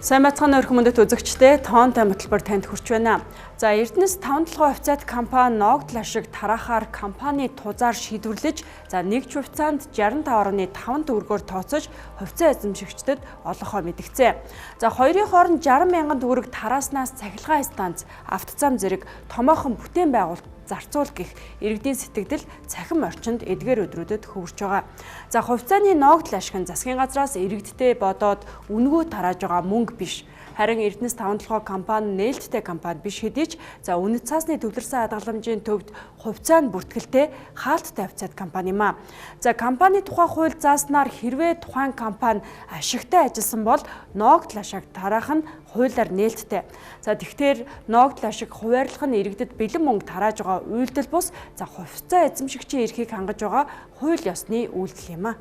Сайн бацхан өрхөн мөндөд үзэгчдээ тоонтой хөтөлбөр танд хүрч байна. За Эрдэнэс 5-7 официт компани Ногдол ашиг тараахаар компани тузаар шийдвэрлэж, за нэгж хувьцаанд 65.5 төгрөгөөр тооцож хувьцаа эзэмшигчдэд олгохоо мэдгцээ. За хоёрын хооронд 60 мянган төгрөг тарааснаас цахилгаан станц, автозам зэрэг томоохон бүтээн байгуулалт зарцуул гэх иргэдийн сэтгэгдэл цахим орчинд эдгээр өдрүүдэд хөвөрч байгаа. За хувьцааны Ногдол ашиг нь засгийн газраас иргэдтэй бодоод үнгүү тарааж байгаа мөнгө биш. Харин Эрдэнэс 5-7 компани нээлттэй компани биш хэдий ч за үнэт цаасны төвлөрсөн хадгаламжийн төвд хувьцаа нь бүртгэлтэй хаалттай официт компани юм а. За компани тухай хууль зааснаар хэрвээ тухайн компани ашигтай ажилласан бол Ногдол ашиг тараах нь хуулиар нээлттэй. За тэгэхээр Ногдол ашиг хуваарлах нь иргэдэд бэлэн мөнгө тарааж байгаа үйлдэл бус за хувьцаа эзэмшигчийн эрхийг хангаж байгаа хууль ёсны үйлдэл юм а.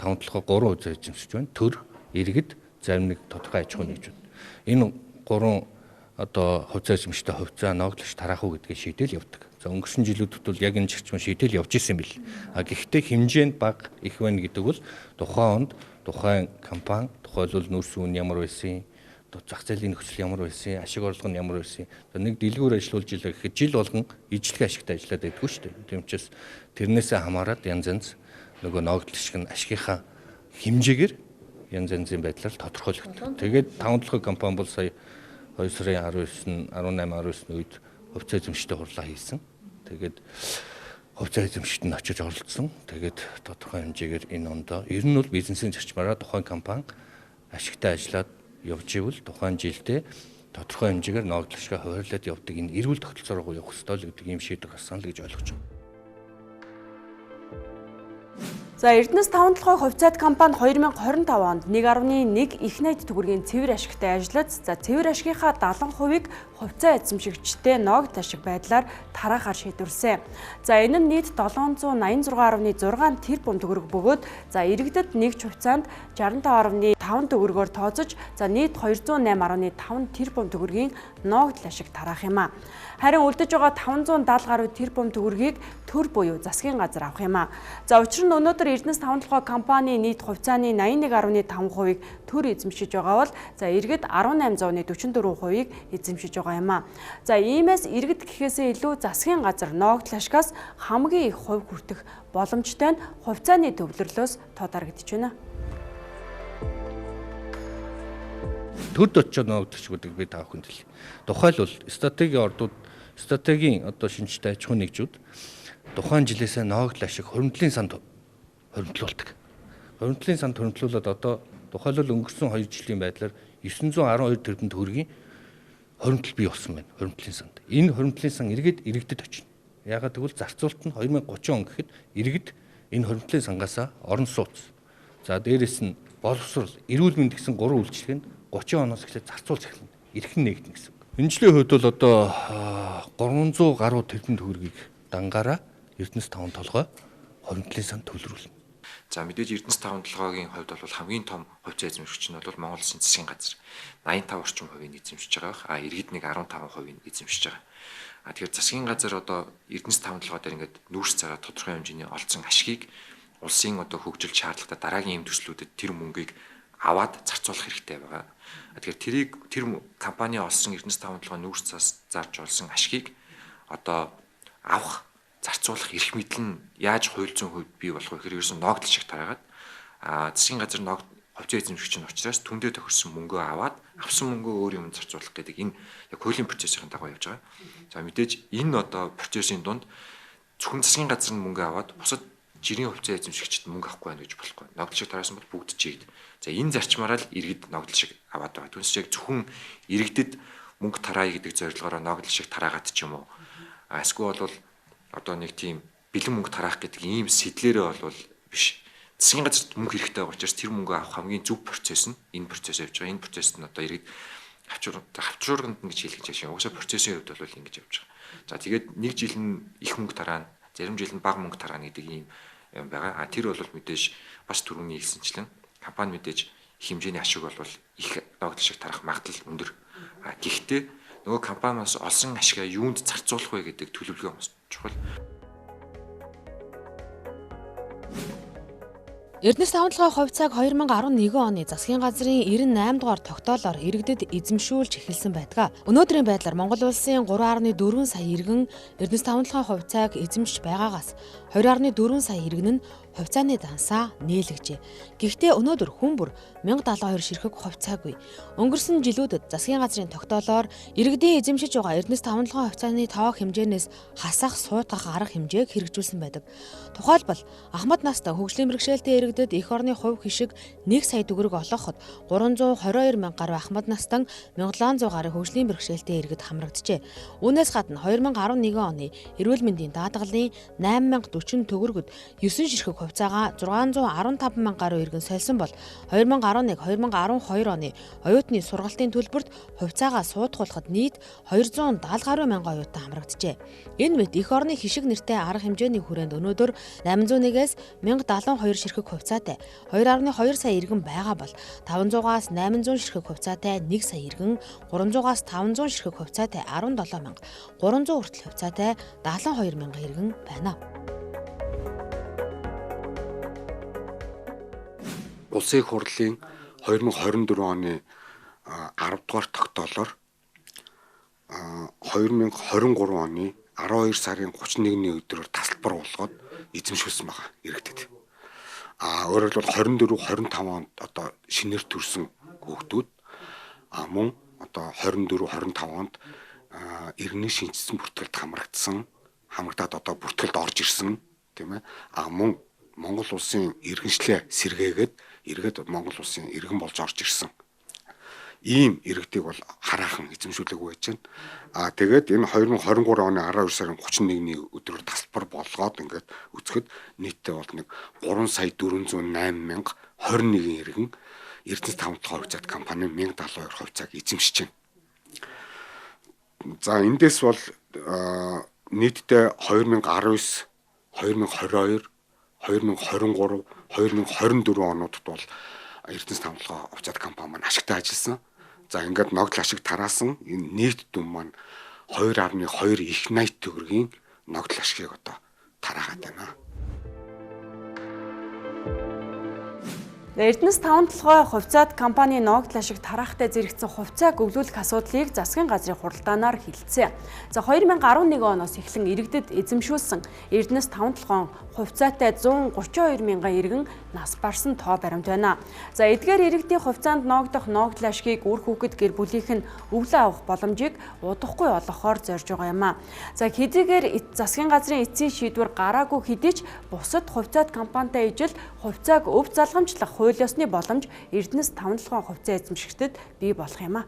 Тавталгаа 3 хувьцаа эзэмшиж байна. Төр, иргэд, зарим нэг тодорхой аж ахуйн нэгжүүд. Энэ 3 хувьцаа эзэмшигчтэй хувьцаа Ногдол тараах уу гэдгийг шийдэл явдаг. За өнгөрсөн жилүүдэд бол яг энэ чирчмэн шийдэл явж исэн бил. Гэхдээ хэмжээнд бага их байна гэдэг бол тухайн онд тухайн компани, тухайлбал нөөц үн ямар байсан, зах зээлийн нөхцөл ямар байсан, ашиг орлого нь ямар байсан. Нэг дэлгүүр ажиллуулж илээ гэхэд жил болгон ижлэг ашигтай ажиллаад байдгүй шүү дээ. Тийм учраас тэрнээсээ хамаарат янз нөгөө Ногдол ашиг нь ашигынхаа хэмжээгээр янз янзын байдлаар тодорхойлогддог. Тэгээд 5-7 компани бол сая 2 сарын 18 19 үед хувьцаа эзэмшигчтэй хурлаа хийсэн. Тэгээд хувьцаа эзэмшигчд нь очиж оролцсон. Тэгээд тодорхой хэмжээгээр энэ ондоо ер нь бол бизнесийн зарчмаараа тухайн компани ашигтай ажиллаад явж ивэл тухайн жилдээ тодорхой хэмжээгээр Ногдол ашигаа хуваарлаад явдаг энэ эрүүл тогтолцоо руу явах ёстой л гэдэг ийм шийдвэр гарсан л гэж ойлгож байна. За Эрдэнэс 5-7 хувьцаат компани 2025 онд 1.1 их найд төгрөгийн цэвэр ашигтай ажиллаж, за цэвэр ашигынхаа 70%-ийг хувьцаа эзэмшигчтэй Ногдол ашиг байдлаар тараахаар шийдвэрлсэн. За энэ нь нийт 786.6 тэрбум төгрөг бөгөөд, за иргэдэд нэгж хувьцаанд 65.5 төгрөгөөр тооцож, за нийт 208.5 тэрбум төгрөгийн Ногдол ашиг тараах юм а. Харин үлдэж байгаа 570 гаруй тэрбум төгрөгийг төр буюу засгийн газар авах юм а. За учир нь өнөөдөр Эрдэнэс 5-7 компани нийт хувьцааны 81.5%-ийг төр эзэмшиж байгаа бол за иргэд 1844%-ийг эзэмшиж байгаа юм а. За иймээс иргэд гэхээсээ илүү засгийн газар Ногдол ашигаас хамгийн их хувь хүртэх боломжтой нь хувьцааны төвлөрлөөс тодарагдж байна. Төрд очиод Ногдол ашигуудыг би та бүхэнд хэлье. Тухайлбал стратегийн шинжтэй аж ахуйн нэгжүүд тухайн жилээсээ Ногдол ашиг хуримтлалын санд хуримтлуулдаг. Хуримтлалын санд хуримтлуулаад тухайлбал өнгөрсөн 2 жилийн байдлаар 912 тэрбум төгрөгийн хуримтлал бий болсон байна. Хуримтлалын санд. Энэ хуримтлалын сан иргэдэд очино. Яагаад гэвэл зарцуулалт нь 2030 он гэхэд иргэд энэ хуримтлалын сангаасаа орон сууц. За дээрэс нь боловсрол, эрүүл мэнд гэсэн 3 үйлчилгээ нь 30 оноос эхлээд зарцуулж эхэлнэ. Эрхэн нээгдэнэ гэсэн. Энэ жилийн хувьд бол 300 гаруй тэрбум төгрөгийг дангаараа Эрдэнэс 5-7 хуримтлалын санд төвлөрүүлнэ. За мэдээж Эрдэнэс 5-7-гийн хувьд бол хамгийн том хувьцаа эзэмшигч нь бол Монгол Улсын засгийн газар 85 орчим хувийг эзэмшиж байгаа. Иргэд нэг 15% эзэмшиж байгаа. Тэгэхээр засгийн газар Эрдэнэс 5-7 дээр ингээд нүүрс цараа тодорхой хэмжээний олцсон ашгийг улсын хөгжил шаардлагатай дараагийн эм төслүүдэд тэр мөнгийг аваад зарцуулах хэрэгтэй байгаа. Тэгэхээр тэр компани олсон Эрдэнэс 5-7 нүүрс цаас зарж олсон ашгийг авах зарцуулах эрх мэдэл нь яаж хууль зүйн хувьд бий болох вэ гэхээр ерөөсөн Ногдол шиг тараагаад засгийн газар хувьцаа эзэмшигч нь учраас түндээ тохирсон мөнгөө аваад авсан мөнгөө өөр юм зарцуулах гэдэг энэ яг хуулийн процессын дагуу явж байгаа. За мэдээж энэ процессын дунд зөвхөн засгийн газар нь мөнгө аваад бусад жирийн хувьцаа эзэмшигчд мөнгө авахгүй байна гэж болохгүй. Ногдол шиг тараасан бол бүгд чигд. За энэ зарчмаараа л иргэд Ногдол шиг аваад байгаа. Түүнээс яг зөвхөн иргэдэд мөнгө тараая гэдэг зорилгоор Ногдол шиг тараагаад ч юм уу. Эсвэл нэг тийм бэлэн мөнгө тараах гэдэг ийм сэтлэрээ бол биш. Засгийн газарт мөнгө хэрэгтэй байгаа учраас тэр мөнгөө авах хамгийн зөв процесс нь энэ процесс явж байгаа. Энэ процесс нь иргэд хавчуурганд гэж хэлэх гэж байна. Угсаа процессын хувьд бол ингэж явж байгаа. За тэгээд нэг жил нь их мөнгө тараана, зарим жил нь бага мөнгө тараана гэдэг ийм юм байгаа. Тэр бол мэдээж бас түрүүний хэлсэнчлэн компани мэдээж хэмжээний ашиг бол их Ногдол шиг тарах магадлал өндөр. Гэхдээ нөгөө компаниас олсон ашигаа юунд зарцуулах вэ гэдэг төлөвлөгөө чухал. Эрдэнэс тавталгын хувьцааг 2011 оны засгийн газрын 98 дугаар тогтоолоор иргэдэд эзэмшүүлж эхэлсэн байдаг. Өнөөдрийн байдлаар Монгол улсын 3.4 сая иргэн Эрдэнэс тавталгын хувьцааг эзэмшиж байгаагаас 2.4 сая иргэн нь хувьцааны дансаа нээлгэжээ. Гэхдээ өнөөдөр хүн бүр 1072 ширхэг хувьцаагүй. Өнгөрсөн жилүүдэд засгийн газрын тогтоолоор иргэдийн эзэмшиж байгаа Эрдэнэс тавталгын хувьцааны тоог хэмжээнээс хасах суудгах арга хэмжээг хэрэгжүүлсэн байдаг. Тухайлбал Ахмад настай хөгжлийн бэрхшээлтэй иргэдэд эх орны хувь хишиг 1 сая төгрөг олгоход 322 мянга гаруй Ахмад настан 1700 гаруй хөгжлийн бэрхшээлтэй иргэд хамрагджээ. Үүнээс гадна 2011 оны эрүүл мэндийн даатгалын 8040 төгрөгөд 9 ширхэг хувьцаагаа 615 мянга гаруй иргэн сольсон бол 2011-2012 оны оюутны сургалтын төлбөрт хувьцаагаа суудгуулахад нийт 270 гаруй мянга оюутан хамрагджээ. Энэ мэт эх орны хишиг нэртэй арга хэмжээний хүрээнд өнөөдөр 801-ээс 1072 ширхэг хувьцаатай 2.2 сая иргэн байгаа бол 500-аас 800 ширхэг хувьцаатай 1 сая иргэн, 300-аас 500 ширхэг хувьцаатай 17 мянга, 300 хүртэл хувьцаатай 72 мянга иргэн байна. Улсын их хурлын 2024 оны 10 дугаар тогтоолоор 2023 оны 12 сарын 31-ний өдрөөр тасалбар болгоод эзэмшүүлсэн байгаа иргэдэд. Өөрөөр хэлбэл 24-25 онд одоо шинээр төрсэн хүүхдүүд мөн одоо 24-25 онд иргэний шинжсэн бүртгэлд хамрагдаад одоо бүртгэлд орж ирсэн тийм ээ. Мөн Монгол улсын иргэншлээ сэргээгээд Монгол улсын иргэн болж орж ирсэн. Ийм иргэдийг бол хараахан эзэмшүүлээгүй байж байна. Тэгээд энэ 2023 оны 12 сарын 31-ний өдрөөр тасалбар болгоод ингээд үзэхэд нийтдээ бол нэг 3 сая 408 мянга 21 иргэн Эрдэнэс тавталгын хувьцаат компани 1072 хувьцааг эзэмшиж байна. За эндээс бол нийтдээ 2019, 2022, 2023, 2024 онуудад бол Эрдэнэс тавталгын хувьцаат компани маань ашигтай ажилласан. За ингээд ногдол ашиг тараасан энэ нийт дүн маань 2.2 их 80 төгрөгийн ногдол ашигыг одоо тараагаад байна. Эрдэнэс тавталгын хувьцаат компани ногдол ашиг тараахтай зэрэгцсэн хувьцаа гөвлүүлэх асуудлыг засгийн газрын хуралдаанаар хэлэлцээ. За 2011 оноос эхлэн иргэдэд эзэмшүүлсэн Эрдэнэс тавталгын хувьцаатай 132 мянган иргэн нас барсан тоо баримт байна. За эдгээр иргэдийн хувьцаанд ногдох ногдол ашгийг үр хүүхэд гэр бүлийнх нь өвлөө авах боломжийг удахгүй олгохоор зорж байгаа юм а. За хэдийгээр засгийн газрын эцсийн шийдвэр гараагүй хэдий ч бусад хувьцаат компанитай ижил хувьцааг өв залгамжлах хууль ёсны боломж Эрдэнэс тавталгын хувьцаа эзэмшигчдэд бий болох юм а.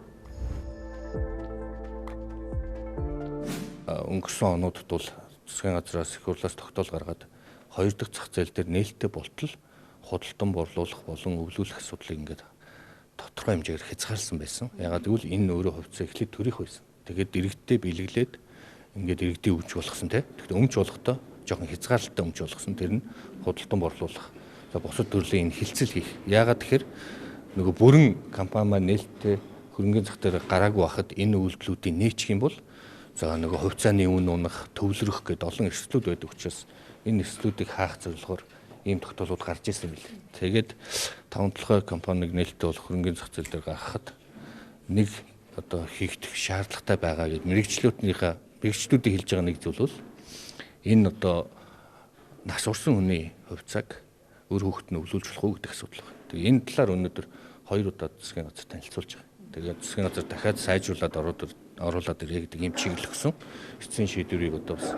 Өнгөрсөн онуудад бол засгийн газраас их хурлаас тогтоол гаргаад 2 дахь зах зээл дээр нээлттэй болтол худалдан борлуулах болон өвлүүлэх асуудлыг ингээд тодорхой хэмжээгээр хязгаарласан байсан. Ягаад гэвэл энэ өөрөө хувьцаа эхлээд төрөх байсан. Тэгээд иргэдтэй бэлэглээд ингээд иргэдийн өмч болгосон тийм. Тэгэхдээ өмч болохдоо жоохон хязгаарлалттай өмч болгосон. Тэр нь худалдан борлуулах. За бусад төрлийн энэ хилцэл хийх. Ягаад тэгэхээр нөгөө бүрэн компани маань нээлттэй хөрөнгөний зах дээр гараагүй байхад энэ үйлдэлүүдийн нээчих юм бол за нөгөө хувьцааны үн унах, төвлөрөх гэдэг олон эрсдлүүд байдаг учраас энэ эрсдлүүдийг хаах зорилгоор ийм тогтоолууд гарч ирсэн юм билээ. Тэгээд тавталгын компаниг нээлттэй бол хөрөнгөний зах зээл дээр гаргахад нэг одоо хийгдэх шаардлагатай байгаа гэдэг мэрэгчлүүдийн хэлж байгаа нэг зүйл бол энэ одоо нас урсан хүний хувьцааг өөр хүүхэд нь өвлүүлж болох уу гэдэг асуудал байна. Тэгээ энэ талаар өнөөдөр 2 удаа засгийн газар танилцуулж байгаа. Тэгээд засгийн газар дахиад сайжруулад оруулаад ирээ гэдэг ийм чиглэл өгсөн. Эцсийн шийдвэрийг одоо бас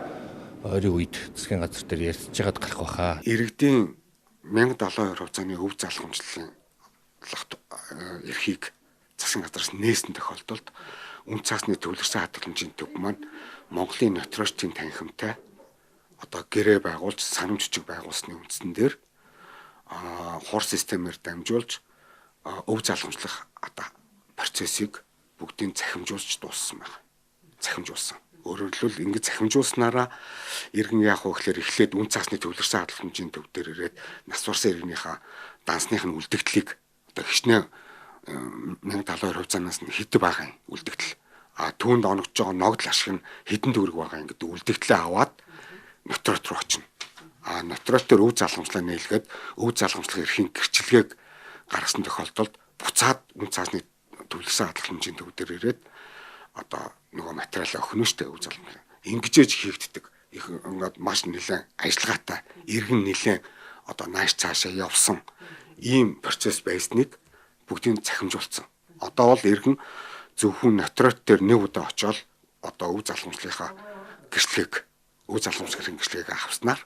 ойрын үед засгийн газар дээр ярьж байгаад гарах байхаа. Иргэдийн 1072 хувьцааны өв залгамжлалын эрхийг засгийн газраас нээсэн тохиолдолд үн цасны төвлөрсөн хадгаламжийн төв маань Монголын нотариусчдын танхимтай одоо гэрээ байгуулж санамж жижиг байгуулсны үндсэн дээр хор системээр дамжуулж өв залгамжлах процессыг бүгдийг захимжуулж дууссан байна. Захимжуулсан. Өөрөөр хэлбэл ингэж захимжуулснараа иргэн яах вэ гэхээр эхлээд үн цасны төвлөрсөн хадгаламжийн төв дээр ирээд нас барсан иргэнийхээ дансных нь үлдэгдлийг одоо хичнээн 1072 хувьцаанаас нь хэдэн байгаа юм үлдэгдэл. Түүнд оногдож байгаа ногдол ашиг нь хэдэн төгрөг байгаа юм гэдэг үлдэгдлээ аваад нотариут руу очино. нотариотоор өв залгамжлаа нээлгээд өв залгамжлах эрхийн гэрчилгээг гаргасан тохиолдолд буцаад үн цаасны төлөвлөсөн хадгалах хэмжээний төв дээр ирээд одоо нөгөө материалаа өгнө штэ өв залгамжлаа. Ингэжээж хийгддэг. Их ингээд маш нэлээд ажиллагаатай, иргэн нэлээд одоо нааш цаашаа явсан ийм процесс байсныг бүгдийг цахимжуулсан. Одоо бол иргэн зөвхөн нотариот дээр нэг удаа очиод одоо өв залгамжлынхаа гэрчлэгийг өв залгамжлын гэрчлэгийг авснаар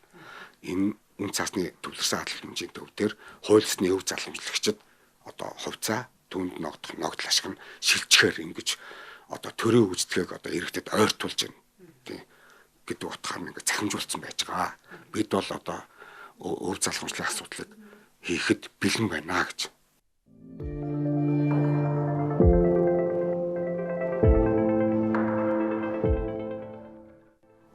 энэ үн цаасны төлөвлөсөн хадгалах хэмжээний төв дээр хуулисны өв залгамжлагчид одоо хувьцаа түүнд ногдол ашиг нь шилжчихээр ингэж одоо төрийн үйлчлэгийг одоо иргэдэд ойртуулж байна. Тийм гэдэг утгаар ингээд цахимжуулсан байж байгаа. Бид бол одоо өв залгамжлын асуудлыг хийхэд бэлэн байна гэж.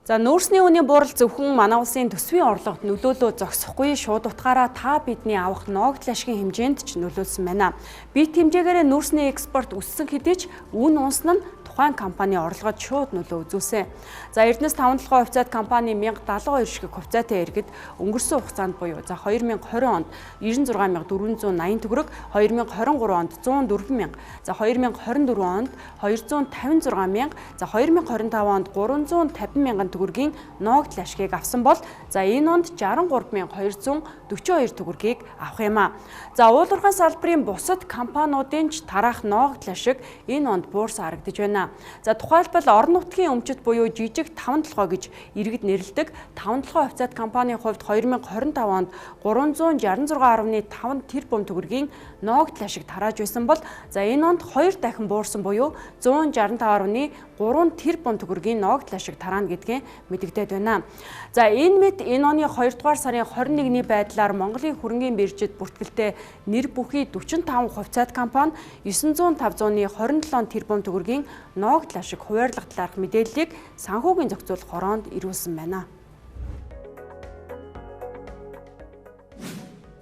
За нүүрсний үнийн буурал зөвхөн манай улсын төсвийн орлогод нөлөөлөө зогсохгүй шууд утгаараа та бидний авах ногдол ашигын хэмжээнд ч нөлөөлсөн байна. Бит хэмжээгээр нүүрсний экспорт өссөн хэдий ч үн унсан нь тухайн компани орлогод шууд нөлөө үзүүлсэн. За Эрдэнэс 5-7 хувьцаат компани 1072 ширхэг хувьцаатай иргэд өнгөрсөн хугацаанд буюу за 2020 онд 96480 төгрөг, 2023 онд 104000, за 2024 онд 256000, за 2025 онд 350000 төгрөгийн ногдол ашгийг авсан бол за энэ онд 63242 төгрөгийг авах юм а. За уулуурхай салбарын бусад компаниудын ч тараах ногдол ашиг энэ онд буурсан харагдаж байна. За тухайлбал орон нутгийн өмчит буюу жижиг 5-7 гэж иргэд нэрлэдэг 5-7 хувьцаат компанийн хувьд 2025 онд 366.5 тэрбум төгрөгийн ногдол ашиг тарааж байсан бол за энэ онд 2 дахин буурсан буюу 165.3 тэрбум төгрөгийн ногдол ашиг тараана гэдгийг мэдэгдээд байна. За энэ мэт энэ оны 2 дугаар сарын 21-ний байдлаар Монголын хөрөнгийн биржид бүртгэлтэй нэр бүхий 45 хувьцаат компани 905.27 тэрбум төгрөгийн ногдол ашиг хуваарлах талаарх мэдээллийг санхүүгийн зохицуулах хороонд ирүүлсэн байна.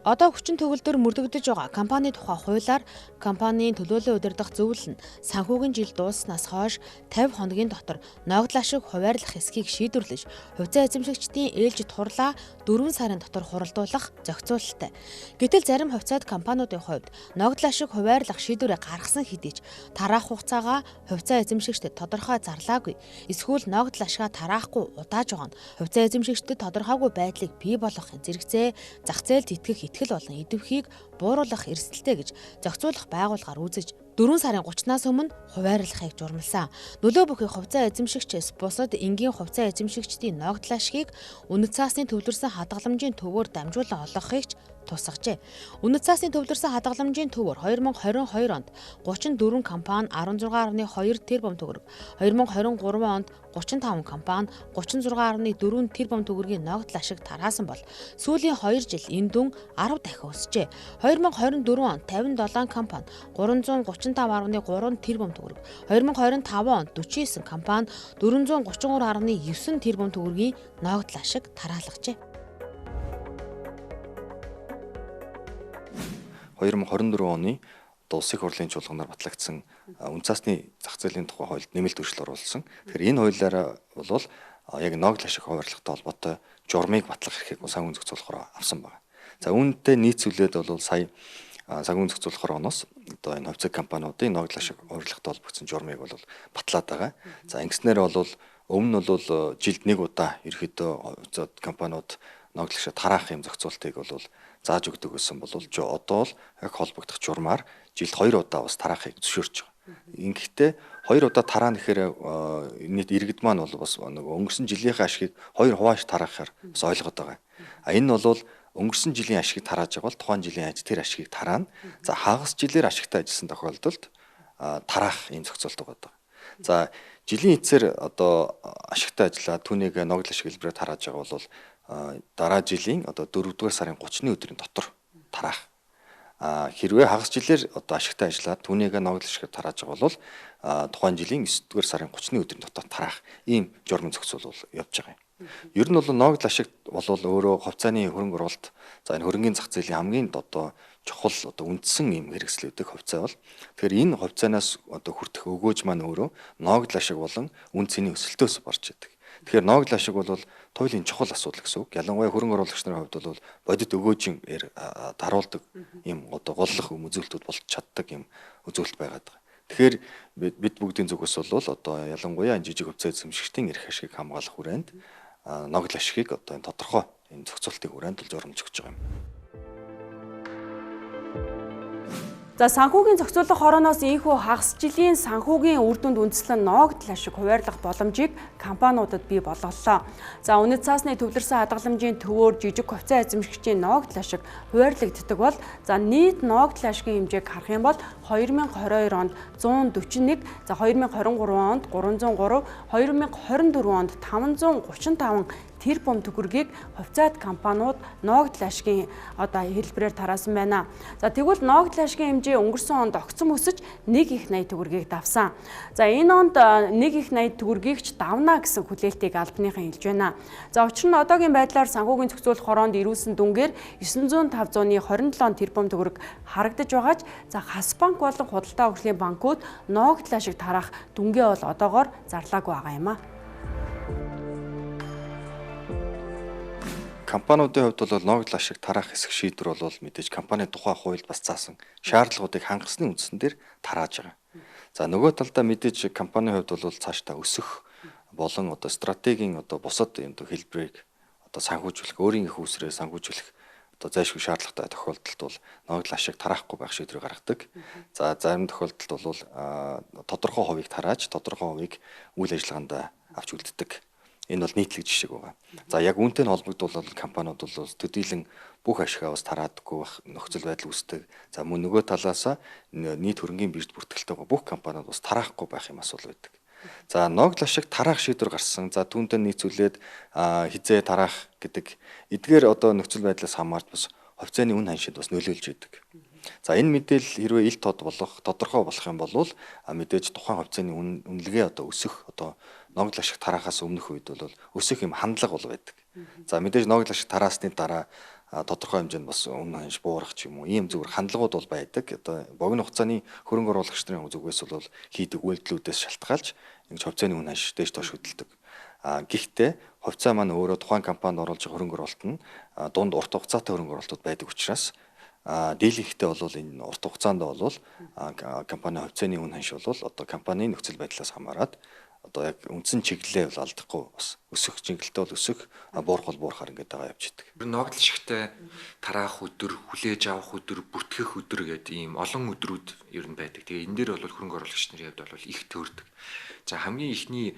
Одоо хүчин төгөлдөр мөрдөгдөж байгаа компани тухай хуулиар компанийн төлөөлөл удирдах зөвлөл нь санхүүгийн жил дууссанаас хойш 50 хоногийн дотор ногдол ашиг хуваарлах эсхийг шийдвэрлэж, хувьцаа эзэмшигчдийн ээлжид хурлаа 4 сарын дотор хуралдуулах зохицуулалттай. Гэтэл зарим хувьцаат компаниудын хувьд ногдол ашиг хуваарлах шийдвэрээ гаргасан хэдий ч тараах хугацаагаа хувьцаа эзэмшигчдэд тодорхой зарлаагүй. Эсвэл ногдол ашигаа тараахгүй удааж байгаа нь хувьцаа эзэмшигчдэд тодорхойгүй байдлыг бий болгохын зэрэгцээ зах зээлд итгэх итгэл болон идэвхийг бууруулах эрсдэлтэй гэж зохицуулах байгууллагаар үзэж 4 сарын 30-наас өмнө хуваарлахыг журмалсан. Нөлөө бүхий хувьцаа эзэмшигчээс бусад энгийн хувьцаа эзэмшигчдийн ногдол ашгийг үнэт цаасны төвлөрсөн хадгаламжийн төвөөр дамжуулан олгохыг ч тусгажээ. Үнэт цаасны төвлөрсөн хадгаламжийн төвөөр 2022 онд 34 компани 16.2 тэрбум төгрөг, 2023 онд 35 компани 36.4 тэрбум төгрөгийн ногдол ашиг тараасан бол сүүлийн 2 жил энэ дүн 10 дахин өсжээ. 2024 онд 57 компани 335.3 тэрбум төгрөг, 2025 онд 49 компани 433.9 тэрбум төгрөгийн ногдол ашиг тараалгажээ. 2024 оны улсын хурлын чуулганаар батлагдсан үн цаасны зах зээлийн тухай хуульд нэмэлт өөрчлөлт оруулсан. Тэгэхээр энэ хуулиараа бол яг ногдол ашиг хуваарлахтай холбоотой журмыг батлах эрхийг санхүүгийн зохицуулахаар авсан байна. За үүнтэй нийцүүлээд бол сая санхүүгийн зохицуулахаар оноос одоо энэ хувьцаа компаниудын ногдол ашиг хуваарлахтай холбогдсон журмыг бол батлаад байгаа. За ингэснээр бол өмнө нь бол жилд нэг удаа ерөөдөө хувьцаа компаниуд ногдол ашиг тараах юм зохицуултыг бол зааж өгдөг гэсэн бол одоо л яг холбогдох журмаар жилд 2 удаа бас тараахыг зөвшөөрч байгаа. Ингэхдээ 2 удаа тараана гэхээр нийт иргэд маань бол бас нэг өнгөрсөн жилийнхээ ашгийг 2 хувааш тараахаар бас ойлгоод байгаа. Энэ бол өнгөрсөн жилийн ашгийг тарааж байгаа бол тухайн жилийн тэр ашгийг тараана. За хагас жилээр ашигтай ажилласан тохиолдолд тараах ийм зохицуулт байгаа. За жилийн эцээр одоо ашигтай ажиллаад түүнийг ногдол ашиг хэлбэрээр тарааж байгаа бол дараа жилийн одоо 4 дугаар сарын 30-ны өдрийн дотор тараах. Хэрвээ хагас жилээр одоо ашигтай ажиллаад түүнийг ногдол ашиг тарааж байгаа бол тухайн жилийн 9 дугаар сарын 30-ны өдрийн дотор тараах ийм журмын зохицуул явж байгаа юм. Ер нь бол ногдол ашиг бол өөрөө хувьцааны хөрөнгө оруулалт за энэ хөрөнгөний зах зээлийн хамгийн одоо чухал одоо үндсэн юм хэрэгслүүдийг хувьцаа бол тэгэхээр энэ хувьцаанаас одоо хүртэх өгөөж маань өөрөө ногдол ашиг болон үн цэний өсөлтөөс борж идэг. Тэгэхээр ноогдол ашиг бол туйлын чухал асуудал гэсэн үг. Ялангуяа хөрөнгө оруулагч нарын хувьд бол бодит өгөөжийн даруулдаг ийм одоо голлох үзүүлэлтүүд болж чаддаг ийм үзүүлэлт байгаад байгаа. Тэгэхээр бид бүгдийн зүгээс бол одоо ялангуяа жижиг хувьцаа эзэмшигчдийн эрх ашигыг хамгаалах хүрээнд ноогдол ашигыг одоо энэ тодорхой энэ зохицуултын хүрээнд л журамж өгч байгаа юм. За санхүүгийн зохицуулах хорооноос ийхүү хагас жилийн санхүүгийн үр дүнд үндэслэн ноогдол ашиг хуваарлах боломжийг компаниудад бий болголоо. За үнэт цаасны төвлөрсөн хадгаламжийн төвөөр жижиг хувьцаа эзэмшигчийн ноогдол ашиг хуваарлагддаг бол за нийт ноогдол ашигын хэмжээг харах юм бол 2022 онд 141, за 2023 онд 303, 2024 онд 535 тэрбум төгрөгийг хувьцаат компаниуд ноогдол ашигын одоо хэлбэрээр тараасан байна. За тэгвэл ноогдол ашигын хэмжээ өнгөрсөн онд огцом өсөж 1.80 төгрөгийг давсан. За энэ онд 1.80 төгрөгийг ч давна гэсэн хүлээлтийг албаныхан хэлж байна. За учир нь одоогийн байдлаар санхүүгийн зохицуулах хороонд ирүүлсэн дүнгээр 900-527 тэрбум төгрөг харагдаж байгаач за хас банк болон худалдаа хөгжлийн банкуд ноогдол ашиг тараах дүнгээ бол одоогоор зарлаагүй байгаа юм а. Компаниудын хувьд бол ноогдол ашиг тараах хэсэг шийдвэр бол мэдээж компанийн тухай хуульд бас заасан шаардлагуудыг хангасны үндсэн дээр тарааж байгаа. За нөгөө талдаа мэдээж компанийн хувьд бол цаашдаа өсөх болон одоо стратегийн одоо бусад юм хэлбэрийг одоо санхүүжүүлэх, өөрийн их үүсвэрээ санхүүжүүлэх одоо зайлшгүй шаардлагатай тохиолдолд бол ноогдол ашиг тараахгүй байх шийдвэр гаргадаг. За зарим тохиолдолд бол тодорхой хувийг тарааж, тодорхой хувийг үйл ажиллагаанд авч үлддэг. Энэ бол нийтлэг жишээ байгаа. За яг үүнтэй холбогдуулаад компаниуд бол төдийлөн бүх ашигаа бас тараадаггүй нөхцөл байдал үүсдэг. За мөн нөгөө талаас нийт хөрөнгийн биржид бүртгэлтэй байгаа бүх компаниуд бас тараахгүй байх юм асуул байдаг. За ноогдол ашиг тараах шийдвэр гарсан. За түүнтэй нийцүүлээд хизээ тараах гэдэг эдгээр одоо нөхцөл байдлаас хамаарч бас хувьцааны үн ханшид бас нөлөөлж идэг. За энэ мэдээлэл хэрвээ ил тод болох, тодорхой болох юм бол мэдээж тухайн хувьцааны үнэлгээ одоо өсөх одоо ноогдол ашиг тараахаас өмнөх үед бол өсөх юм хандлага бол байдаг. За мэдээж ноогдол ашиг тараасны дараа тодорхой хэмжээнд бас өмнө ханш буурах ч юм уу ийм зүгээр хандлагууд бол байдаг. Одоо богино хугацааны хөрөнгө оруулагч нарын зүгээс бол хийдэг үйлдэлүүдээс шалтгаалж ингэж хувьцааны үн ханш дээш доош хөдөлдөг. Гэхдээ хувьцаа маань өөрөө тухайн компанид оруулж байгаа хөрөнгө оруулалт нь дунд урт хугацаатай хөрөнгө оруулалтууд байдаг учраас дийлэнхтэй бол энэ урт хугацаанд бол компани хувьцааны үн ханш бол одоо компанийн нөхцөл байдлаас хамаарат одоо яг үндсэн чиглэлээ бол алдахгүй бас өсөх чиглэлтэй бол өсөх буурах бол буурахаар ингээд байгаа явж идэг. Ноогдол ашигтай тараах өдөр, хүлээж авах өдөр, бүртгэх өдөр гэдэг ийм олон өдрүүд ер нь байдаг. Тэгээ энэ дээр бол хөрөнгө оруулагч нарын хувьд бол их төрдөг. За хамгийн ихний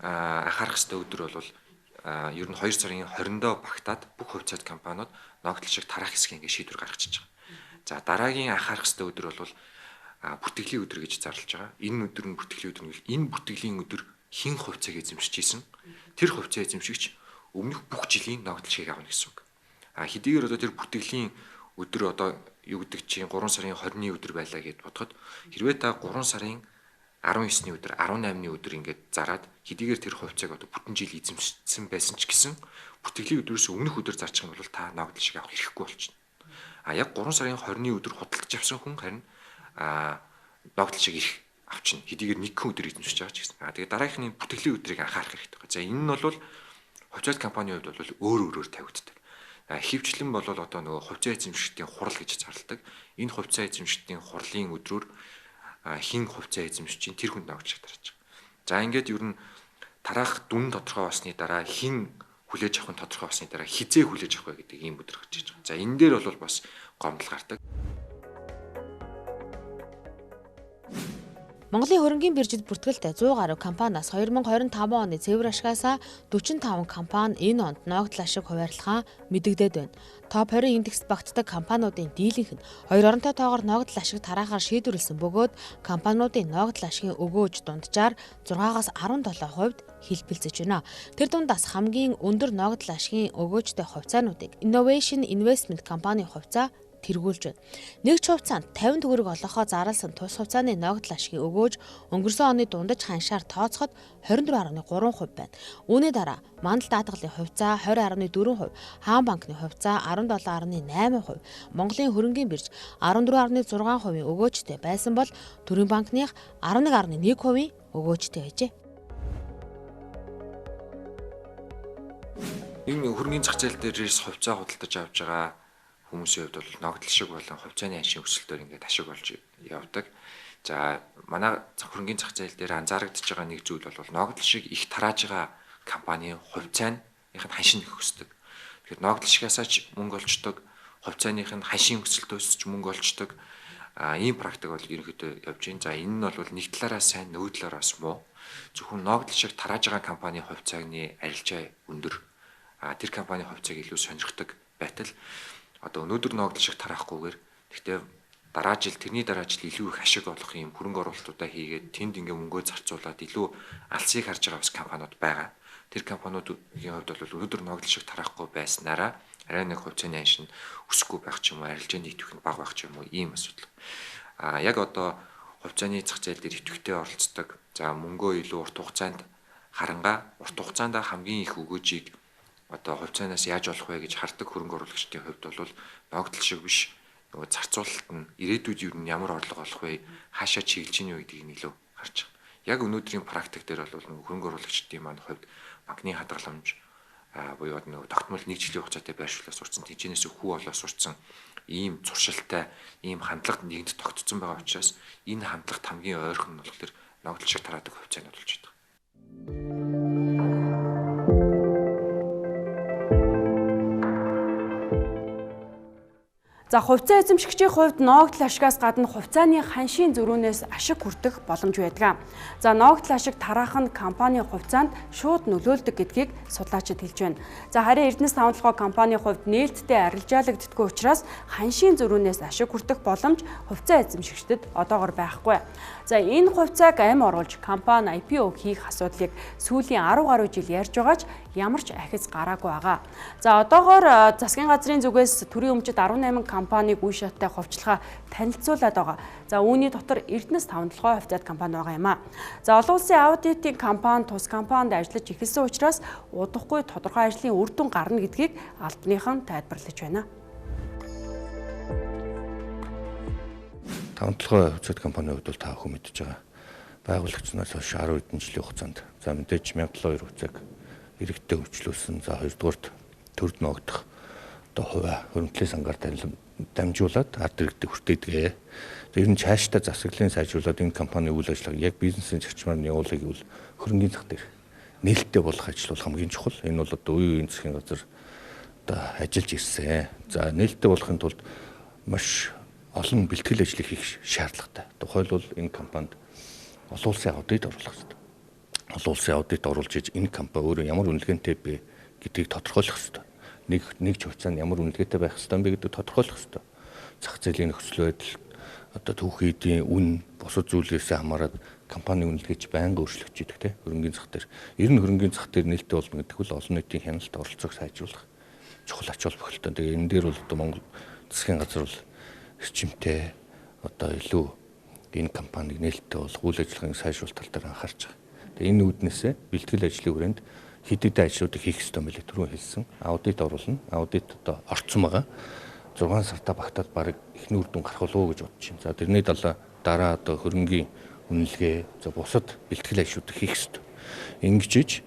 анхаарах ёстой өдөр бол ер нь 2 сарын 20-нд багтаад бүх хувьцаат компаниуд ноогдол ашиг тараах хэсгийг ингээд шийдвэр гаргачихж байгаа. За дараагийн анхаарах ёстой өдөр бол бүтгэлийн өдөр гэж зарлаж байгаа. Энэ өдөр нь бүтгэлийн өдөр нь энэ бүтгэлийн өдөр хэн хувьцааг эзэмшиж ийсэн тэр хувьцаа эзэмшигч өмнөх бүх жилийн ноогдол ашиг авна гэсэн үг. Хэдийгээр одоо тэр бүтгэлийн өдөр одоо юу гэдэг чинь 3 сарын 20-ны өдөр байлаа гэд бодоход хэрвээ та 3 сарын 19-ны өдөр 18-ны өдөр ингээд зараад хэдийгээр тэр хувьцааг одоо бүтэн жил эзэмшсэн байсан ч гэсэн бүтгэлийн өдрөөс өмнөх өдөр зарчих юм бол та ноогдол ашиг авах хэрэггүй болчихно. Яг 3 сарын 20-ны өдөр худалдаж авсан хүн харин ноогдол ашиг ирэх авчна. Хэдийгээр нэг өдөр эзэмшиж байгаа ч гэсэн. Тэгээ дараагийнхны бүтгэлийн өдрийг анхаарах хэрэгтэй. За энэ нь бол хувьцаат компанийн хувьд бол өөр тавигддаг. Ихэвчлэн бол одоо нөгөө хувьцаа эзэмшигчдийн хурал гэж зарладаг. Энэ хувьцаа эзэмшигчдийн хурлын өдрөөр хин хувьцаа эзэмшиж чинь тэр хүнд ноогдол ашиг тарааж байгаа. За ингээд ер нь тараах дүн тодорхой болсны дараа хин хүлээж авахын тодорхой болсны дараа хизээ хүлээж авах вэ гэдэг ийм өдөр гарч иж байгаа. За энэ дээр бол бас гомдол гардаг. Монголын хөрөнгийн биржид бүртгэлтэй 100 гаруй компаниас 2025 оны цэвэр ашигаас 45 компани энэ онд ноогдол ашиг хуваарлахаа мэдэгдээд байна. Топ 20 индекст багтдаг компаниудын дийлэнх нь 2 оронтой тоогоор ноогдол ашиг тараахаар шийдвэрлсэн бөгөөд компаниудын ноогдол ашигын өгөөж дунджаар 6-аас 17% хэлбэлцэж байна. Тэр дундаас хамгийн өндөр ноогдол ашигын өгөөжтэй хувьцаануудыг Innovation Investment компани хувьцаа тэргүүлж байна. Нэг ч хувьцаанд 50 төгрөг олгохоо зарласан тус хувьцааны ноогдол ашигын өгөөж өнгөрсөн оны дундаж ханшаар тооцоход 24.3% байна. Үүний дараа Мандал даатгалын хувьцаа 20.4%, Хаан банкны хувьцаа 17.8%, Монголын хөрөнгийн бирж 14.6% өгөөжтэй байсан бол Төрийн банкных 11.1% өгөөжтэй байжээ. Энэ хөрөнгөний зах зээл дээрээс хувьцаа худалдаж авч байгаа хүмүүсийн хувьд бол ногдол шиг болон хувьцааны аншийн өсөлтөөр ингээд ашиг болж явдаг. За манай хөрөнгөний зах зээл дээр анзаарэгдэж байгаа нэг зүйл бол ногдол шиг их тарааж байгаа компани хувьцааных нь ханшин өсдөг. Тэгэхээр ногдол шигасаач мөнгө олждог, хувьцааных нь ханшийн өсөлтөөс ч мөнгө олждог. Ийм практик бол ерөнхийдөө явж байна. За энэ нь бол нэг талаараа сайн, нөгөө талаараа бас муу. Зөвхөн ногдол шиг тарааж байгаа компани хувьцааны арилжаа өндөр. Тэр компани хувьцааг илүү сонирхдаг байтал одоо өнөөдөр ногдол шиг тараахгүйгээр гэхдээ тэрний дараа жил илүү их ашиг олох юм хөрөнгө оруулалтуудаа хийгээд тэнд ингээ мөнгөө зарцуулаад илүү алсыг харж байгаа бас компаниуд байгаа. Тэр компаниудын хувьд бол өнөөдөр ногдол шиг тараахгүй байснараа арай нэг хувьцааны анш нь өсөхгүй байх ч юм уу, арилжааны идэвх нь бага байх ч юм уу ийм асуудал. Яг одоо хувьцааны зах зээл дээр идэвхтэй оролцдог. За мөнгөө илүү урт хугацаанд урт хугацаанд хамгийн их өгөөжийг одоо хувьцаанаас яаж олох вэ гэж хардаг хөрөнгө оруулагчдын хувьд бол ногдол шиг биш. Нөгөө зарцуулалт нь ирээдүйд юу ямар орлого олох вэ? Хаашаа чиглэж ийн юу гэдгийг илүү харж байгаа. Яг өнөөдрийн практик дээр бол нөгөө хөрөнгө оруулагчдын маань хувьд банкны хадгаламж буюу нөгөө тогтмол 1 жилийн хугацаатай байршуулаад сурцсан, тэнцэнээс хүү олоод сурцсан ийм зуршилтай, ийм хандлагад нэгд тогтцсон байгаа учраас энэ хандлагт хамгийн ойрхон нь болохоор ногдол шиг тараадаг хувьцааны болж байгаа. За хувьцаа эзэмшигчийн хувьд ногдол ашигаас гадна хувьцааны ханшийн зөрүүнээс ашиг хүртэх боломж байдаг. За ногдол ашиг тараах нь компани хувьцаанд шууд нөлөөлдөг гэдгийг судлаачид хэлж байна. За харин Эрдэнэс тавталгай компани хувьд нээлттэй арилжаалагддаггүй учраас ханшийн зөрүүнээс ашиг хүртэх боломж хувьцаа эзэмшигчдэд одоогоор байхгүй. За энэ хувьцааг амь оруулж компани IPO хийх асуудлыг сүүлийн 10 гаруй жил ярьж байгаач ямар ч ахиц гараагүй байгаа. За одоогоор засгийн газрын зүгээс төрийн өмчөд 18 компаниг үе шаттай хувьчилгаа танилцуулаад байгаа. За үүний дотор Эрдэнэс тавталгай хувьцаат компани байгаа юм а. За олон улсын аудитын компани тус компанид ажиллаж эхэлсэн учраас удахгүй тодорхой ажлын үр дүн гарна гэдгийг албаныхан тайлбарлаж байна. Тавталгай хувьцаат компанийн хувьд бол та бүхэн мэдж байгаа. Байгуулагчнаас хойш 10 хэдэн жилийн хугацаанд за мэдээж 1702 хувьцааг иргэдэд хөгжлүүлсэн. За хоёрдугаарт төрд ногдох одоо хувиа хөрөнгөлийн сангаар дамжуулаад ард иргэдэд хүртээдгээ. Ер нь цаашдаа засаглалын сайжруулаад энэ компанийн үйл ажиллагааг яг бизнесийн зарчмаар нь явуулахыг бол хөрөнгөний зах дээр нээлттэй болох ажил бол хамгийн чухал. Энэ бол одоо үеийн засгийн газар одоо ажиллаж ирсэн. За нээлттэй болохын тулд маш олон бэлтгэл ажлыг хийх шаардлагатай. Тухайлбал энэ компанид олон улсын аудит оруулах хэрэгтэй. Олон улсын аудит оруулж иж энэ компани өөрөө ямар үнэлгээтэй бэ гэдгийг тодорхойлох хэрэгтэй. Нэг хувьцаанд ямар үнэлгээтэй байх хэрэгтэй бэ гэдгийг тодорхойлох хэрэгтэй. Зах зээлийн нөхцөл байдал, одоо түүхий эдийн үн, бусад зүйлээс хамаарат компани үнэлгээч байнга өөрчлөгдөж идэг те хөрөнгөний зах дээр. Ер нь хөрөнгөний зах дээр нээлттэй болно гэдэг бол олон нийтийн хяналт оролцоог сайжруулах чухал ач холбогдолтой. Тэгээ энэ дээр бол одоо Монгол засгийн газар бол эрчимтэй одоо илүү энэ компаниг нээлттэй болох үйл ажиллагааны сайжруулалт тал дээр анхаарч байгаа. Тэгээ энэ үүднээсээ бэлтгэл ажлын хүрээнд хэд хэдэн ажлуудыг хийх ёстой мэлээ түрүүн хэлсэн. Аудит оруулна. Аудит одоо орцсон байгаа. 6 сартаа багтаад баг ихний үр дүн гарах болов уу гэж бодож байна. За тэрний дараа одоо хөрөнгийн үнэлгээ, за бусад бэлтгэл ажлуудыг хийх ёстой. Ингэжиж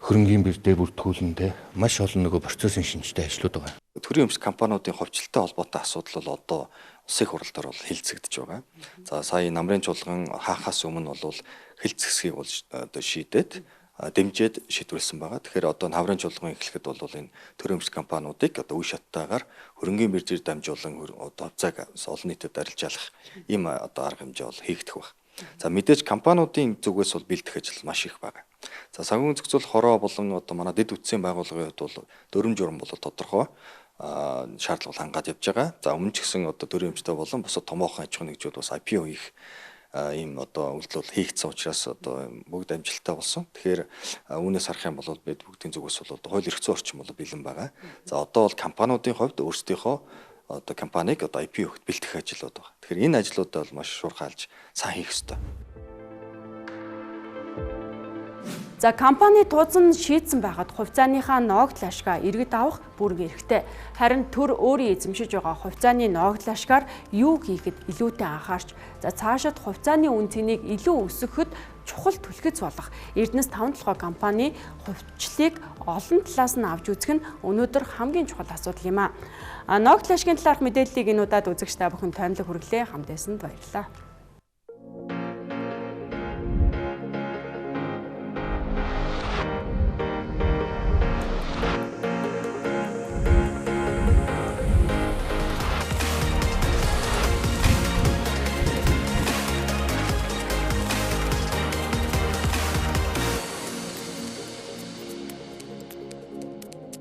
хөрөнгийн бэрдээ бүртгүүлэндээ маш олон нөгөө процессын шинжтэй ажлууд байгаа. Төрийн өмч компаниудын хувьчилтай холбоотой асуудал бол одоо улсын хурлаар бол хэлцэгдэж байгаа. За сая намрын чуулган хаахаас өмнө бол хэлц хэсгийг бол одоо шийдээд дэмжиж шийдвэрлсэн байгаа. Тэгэхээр одоо намрын чуулган эхлэхэд бол энэ төрийн өмч компаниудыг одоо үе шаттайгаар хөрөнгийн биржээр дамжуулан одоо хувьцааг олон нийтэд арилжаалах ийм одоо арга хэмжээ бол хийгдэх байна. За мэдээж компаниудын зүгээс бол бэлтгэх ажил маш их байгаа. За санхүүгийн зохицол хороо болон одоо манай дэд үтсийн байгууллагын хувьд бол дөрвөн журам бол тодорхой шаардлага хангаад явж байгаа. За өмнө ч гэсэн одоо төрийн өмчтэй болон бусад томоохон аж ахуйн нэгжүүд бас IPO хийх ийм одоо үйлдэл хийгдсэн учраас одоо бүгд амжилттай болсон. Тэгэхээр үүнээс харах юм бол бид бүгдийн зүгээс бол хууль эрх зүйн орчин бол бэлэн байгаа. За одоо бол компаниудын хувьд өөрсдийнхөө одоо компанийг одоо IPO-д бэлтгэх ажлууд байна. Тэгэхээр энэ ажлуудаа бол маш шуурхайлж сайн хийх ёстой. За компани тууцан шийдсэн байхад хувьцааныхаа ногдол ашгаа иргэд авах бүрэн эрхтэй. Харин төр өөрийн эзэмшиж байгаа хувьцааны ногдол ашгаар юу хийхэд илүүтэй анхаарч, за цаашид хувьцааны үн цэнийг илүү өсгөхөд чухал түлхэц болох Эрдэнэс 5 толгой компани хувьчлалыг олон талаас нь авч үзэх нь өнөөдөр хамгийн чухал асуудал юм а. Ногдол ашигын талаарх мэдээллийг энэ удаад үзэгчтэй бүхэн тоймлог хүргэлээ. Хамт байсанд баярлалаа.